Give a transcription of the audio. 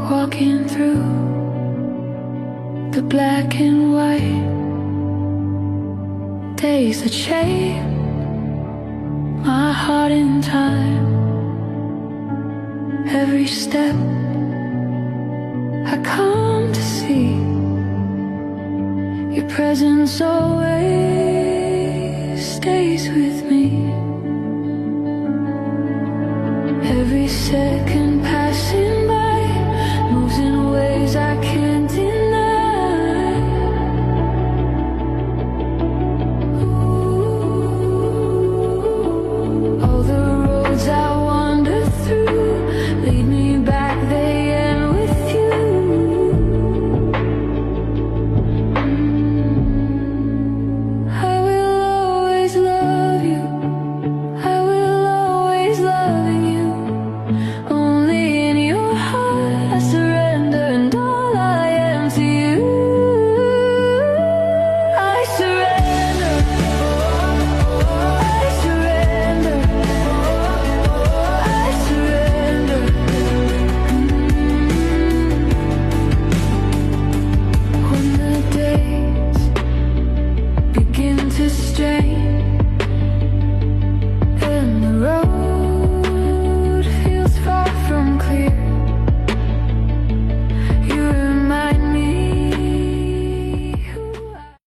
walking through the black and white days that shape my heart in time. Every step I come to see your presence always stays with me. Every second